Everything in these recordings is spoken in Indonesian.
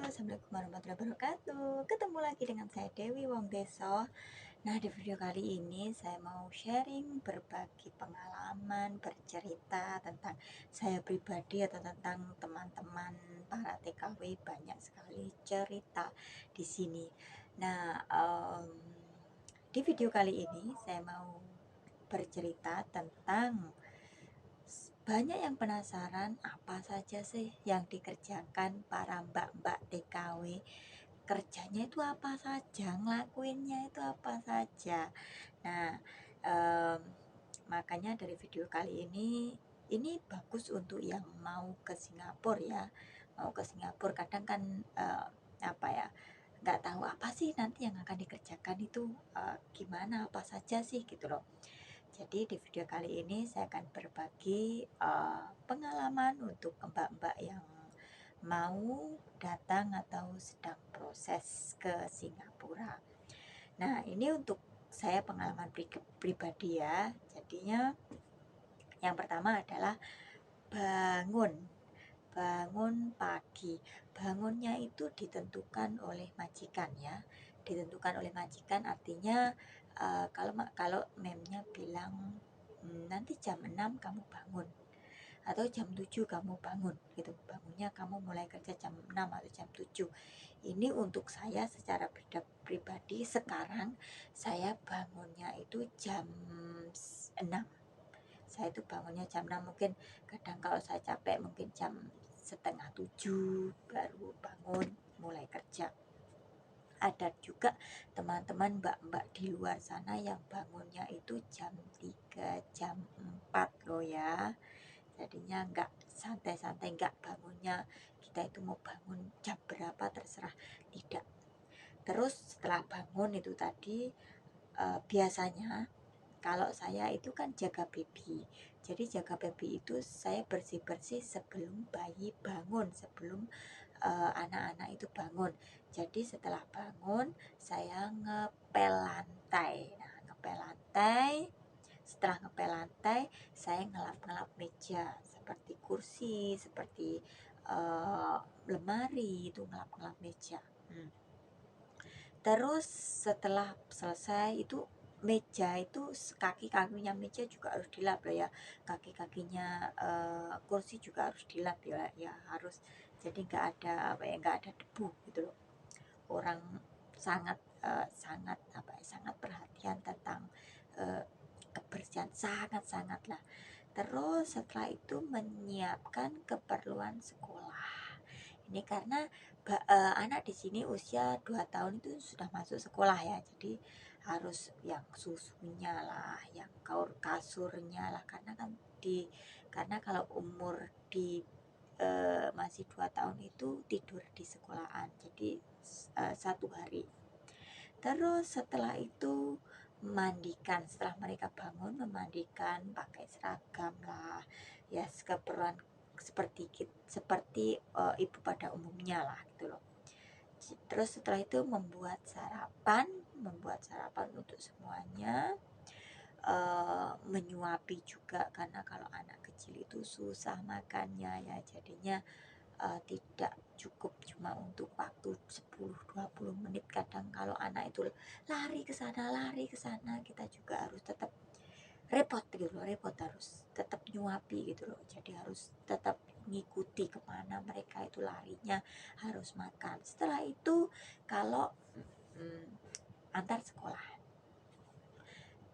Assalamualaikum warahmatullahi wabarakatuh. Ketemu lagi dengan saya Dewi Wongdeso. Nah, di video kali ini saya mau sharing, berbagi pengalaman, bercerita tentang saya pribadi atau tentang teman-teman para TKW. Banyak sekali cerita di sini. Nah, di video kali ini saya mau bercerita tentang banyak yang penasaran apa saja sih yang dikerjakan para mbak-mbak TKW. Kerjanya itu apa saja, ngelakuinnya itu apa saja. Nah, em, makanya dari video kali ini bagus untuk yang mau ke Singapura ya. Mau ke Singapura kadang kan apa ya, nggak tahu apa sih nanti yang akan dikerjakan itu gimana, apa saja sih gitu loh. Jadi di video kali ini saya akan berbagi pengalaman untuk mbak-mbak yang mau datang atau sedang proses ke Singapura. Nah, ini untuk saya pengalaman pribadi ya. Jadinya yang pertama adalah bangun. Bangun pagi. Bangunnya itu ditentukan oleh majikan ya. Ditentukan oleh majikan artinya kalau memnya bilang nanti jam 6 kamu bangun atau jam 7 kamu bangun gitu. Bangunnya kamu mulai kerja jam 6 atau jam 7. Ini untuk saya secara pribadi sekarang saya bangunnya itu jam 6. Saya itu bangunnya jam 6, mungkin kadang kalau saya capek mungkin jam setengah 7 baru bangun mulai kerja. Ada juga teman-teman mbak-mbak di luar sana yang bangunnya itu jam 3, jam 4 loh ya. Jadinya nggak santai-santai, nggak bangunnya kita itu mau bangun jam berapa terserah, tidak. Terus setelah bangun itu tadi biasanya kalau saya itu kan jaga baby. Jadi jaga baby itu saya bersih-bersih sebelum bayi bangun, sebelum anak-anak itu bangun. Jadi setelah bangun saya ngepel lantai. Nah, ngepel lantai. Setelah ngepel lantai, saya ngelap-ngelap meja seperti kursi, seperti lemari itu ngelap-ngelap meja. Terus setelah selesai itu meja itu kaki-kakinya meja juga harus dilap ya, kaki-kakinya kursi juga harus dilap ya harus, jadi nggak ada apa ya, nggak ada debu gitu loh. Orang sangat sangat apa ya, sangat perhatian tentang kebersihan, sangat lah. Terus setelah itu menyiapkan keperluan sekolah. Ini karena anak di sini usia 2 tahun itu sudah masuk sekolah ya. Jadi harus yang susunya lah, yang kasurnya lah, karena kalau umur di masih 2 tahun itu tidur di sekolahan. Jadi 1 hari. Terus setelah itu memandikan, setelah mereka bangun memandikan, pakai seragam lah ya, keperluan seperti ibu pada umumnya lah gitu loh. Terus setelah itu membuat sarapan untuk semuanya, menyuapi juga karena kalau anak kecil itu susah makannya ya, jadinya tidak cukup cuma untuk waktu 10-20 menit. Kadang kalau anak itu lari ke sana kita juga harus tetap repot gitu loh, harus tetap nyuapi gitu loh. Jadi harus tetap ngikuti kemana mereka itu larinya, harus makan. Setelah itu kalau antar sekolah,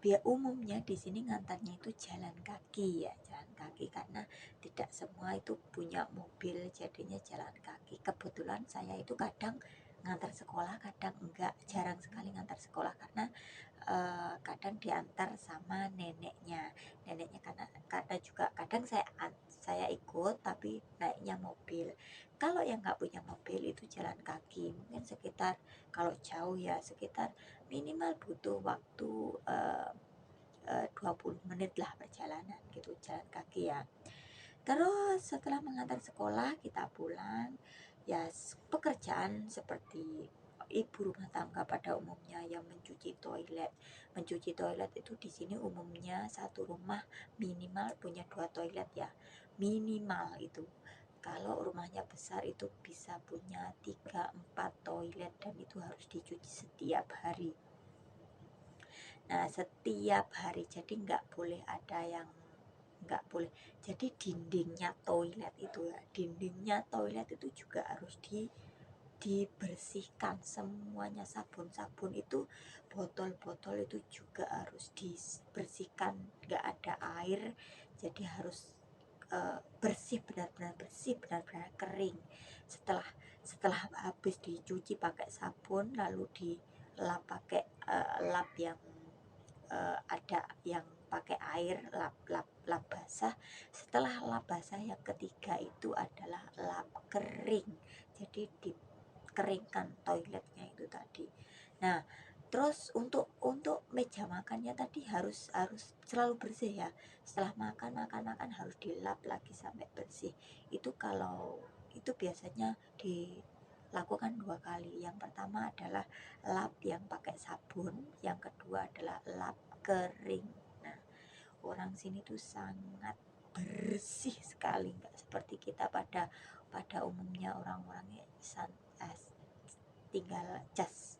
biar umumnya di sini ngantarnya itu jalan kaki ya, jalan kaki karena tidak semua itu punya mobil, jadinya jalan kaki. Kebetulan saya itu kadang ngantar sekolah, kadang enggak, jarang sekali ngantar sekolah karena kadang diantar sama neneknya karena juga kadang saya ikut tapi naiknya mobil. Kalau yang nggak punya mobil itu jalan kaki, mungkin sekitar, kalau jauh ya sekitar minimal butuh waktu 20 menit lah perjalanan gitu, jalan kaki ya. Terus setelah mengantar sekolah kita pulang ya, pekerjaan seperti ibu rumah tangga pada umumnya yang mencuci toilet. Mencuci toilet itu di sini umumnya satu rumah minimal punya 2 toilet ya, minimal itu. Kalau rumahnya besar itu bisa punya 3-4 toilet dan itu harus dicuci setiap hari. Nah, setiap hari, jadi nggak boleh ada yang nggak boleh. Jadi dindingnya toilet itu ya, dindingnya toilet itu juga harus dibersihkan semuanya. Sabun-sabun itu, botol-botol itu juga harus dibersihkan, nggak ada air, jadi harus bersih, benar-benar bersih, benar-benar kering. Setelah setelah habis dicuci pakai sabun, lalu dilap pakai lap yang ada yang pakai air, lap basah. Setelah lap basah yang ketiga itu adalah lap kering, jadi dikeringkan toiletnya itu tadi. Nah, terus untuk meja makannya tadi harus selalu bersih ya. Setelah makan harus dilap lagi sampai bersih. Itu kalau itu biasanya dilakukan 2 kali. Yang pertama adalah lap yang pakai sabun, yang kedua adalah lap kering. Nah, orang sini tuh sangat bersih sekali, nggak seperti kita pada umumnya. Orang-orangnya tinggal cas,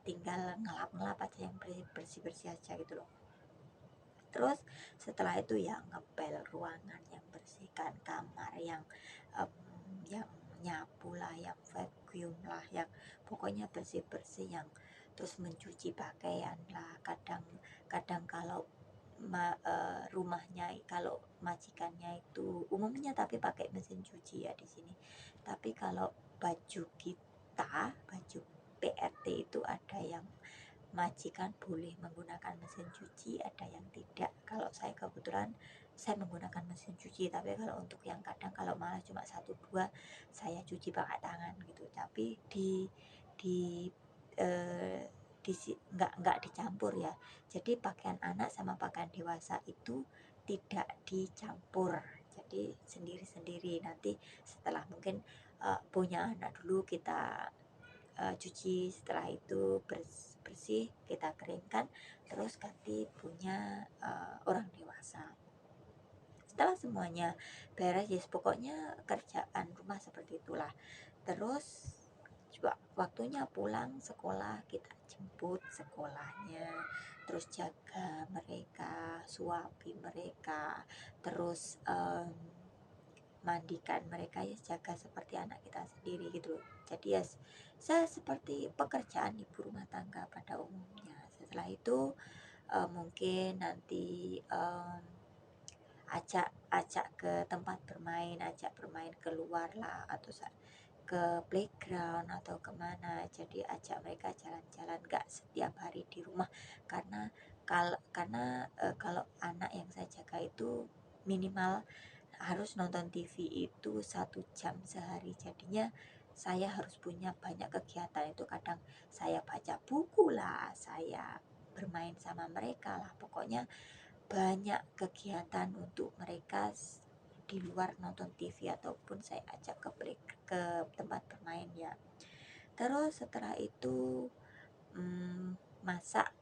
tinggal ngelap-ngelap aja, yang bersih-bersih aja gitu loh. Terus setelah itu ya ngepel ruangan, yang bersihkan kamar, yang nyapu lah, yang vacuum lah, yang pokoknya bersih-bersih, yang terus mencuci pakaian lah. Kadang kalau rumahnya, kalau majikannya itu umumnya tapi pakai mesin cuci ya di sini. Tapi kalau baju baju PRT itu ada yang majikan boleh menggunakan mesin cuci, ada yang tidak. Kalau saya kebetulan saya menggunakan mesin cuci, tapi kalau untuk yang kadang kalau malah cuma 1-2 saya cuci pakai tangan gitu. Tapi di eh, nggak dicampur ya. Jadi pakaian anak sama pakaian dewasa itu tidak dicampur, jadi sendiri-sendiri. Nanti setelah mungkin punya anak dulu kita cuci, setelah itu bersih kita keringkan, terus ganti punya orang dewasa. Setelah semuanya beres, yes, pokoknya kerjaan rumah seperti itulah. Terus waktunya pulang sekolah, kita jemput sekolahnya, terus jaga mereka, suapi mereka, terus mandikan mereka, ya jaga seperti anak kita sendiri gitu. Jadi ya saya seperti pekerjaan ibu rumah tangga pada umumnya. Setelah itu mungkin nanti ajak ke tempat bermain, ajak bermain keluar lah, atau ke playground atau kemana. Jadi ajak mereka jalan-jalan, gak setiap hari di rumah, karena kalau anak yang saya jaga itu minimal harus nonton TV itu 1 jam sehari. Jadinya saya harus punya banyak kegiatan. Itu kadang saya baca buku lah, saya bermain sama mereka lah, pokoknya banyak kegiatan untuk mereka di luar nonton TV ataupun saya ajak ke tempat bermain ya. Terus setelah itu masak,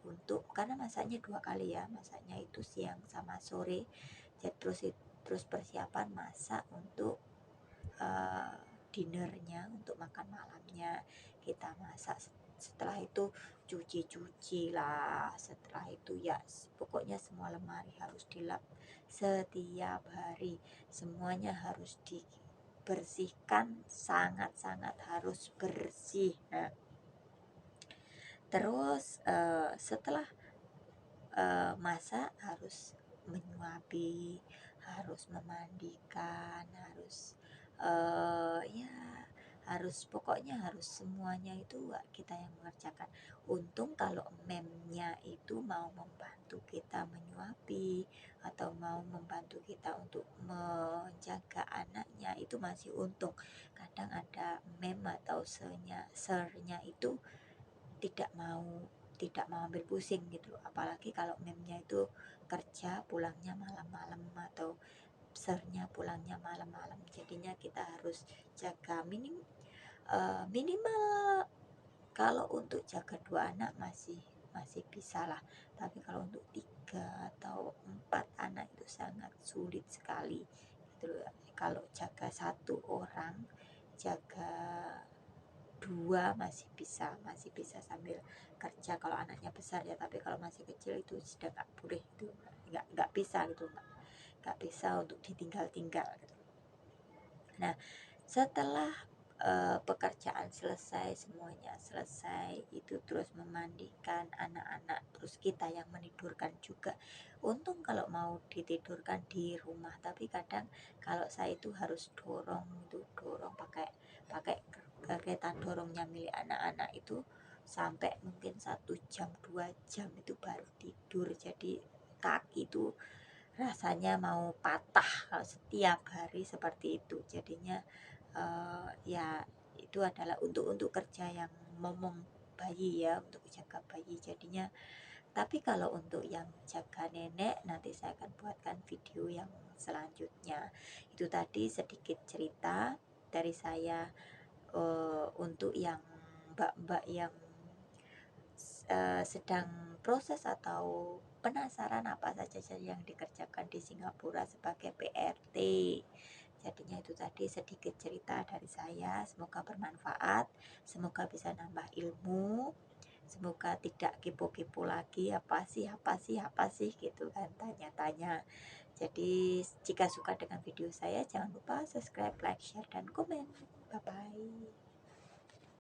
karena masaknya 2 kali ya, masaknya itu siang sama sore. Jadi terus persiapan masak untuk dinernya, untuk makan malamnya kita masak. Setelah itu cuci lah. Setelah itu ya pokoknya semua lemari harus dilap setiap hari, semuanya harus dibersihkan, sangat-sangat harus bersih. Nah, terus setelah masak harus menyuapi, harus memandikan, harus ya harus, pokoknya harus semuanya itu kita yang mengerjakan. Untung kalau memnya itu mau membantu kita menyuapi atau mau membantu kita untuk menjaga anaknya, itu masih untung. Kadang ada mem atau sernya itu tidak mau ambil pusing gitu, apalagi kalau memnya itu kerja pulangnya malam-malam atau sernya pulangnya malam-malam. Jadinya kita harus jaga minimal kalau untuk jaga 2 anak masih bisa lah, tapi kalau untuk 3 atau 4 anak itu sangat sulit sekali gitu loh. kalau jaga satu orang, jaga dua masih bisa sambil kerja kalau anaknya besar ya, tapi kalau masih kecil itu sudah nggak boleh, itu nggak bisa gitu, nggak bisa untuk ditinggal-tinggal gitu. Nah, setelah pekerjaan selesai, semuanya selesai, itu terus memandikan anak-anak, terus kita yang menidurkan juga. Untung kalau mau ditidurkan di rumah, tapi kadang kalau saya itu harus dorong pakai pakai kereta dorongnya milik anak-anak itu, sampai mungkin 1 jam 2 jam itu baru tidur. Jadi kaki itu rasanya mau patah kalau setiap hari seperti itu. Jadinya ya itu adalah untuk kerja yang momong bayi ya, untuk jaga bayi jadinya. Tapi kalau untuk yang jaga nenek, nanti saya akan buatkan video yang selanjutnya. Itu tadi sedikit cerita dari saya untuk yang mbak-mbak yang sedang proses atau penasaran apa saja yang dikerjakan di Singapura sebagai PRT. Jadinya itu tadi sedikit cerita dari saya, semoga bermanfaat, semoga bisa nambah ilmu, semoga tidak kepo-kepo lagi, apa sih gitu kan, tanya-tanya. Jadi jika suka dengan video saya, jangan lupa subscribe, like, share, dan komen. Bye bye.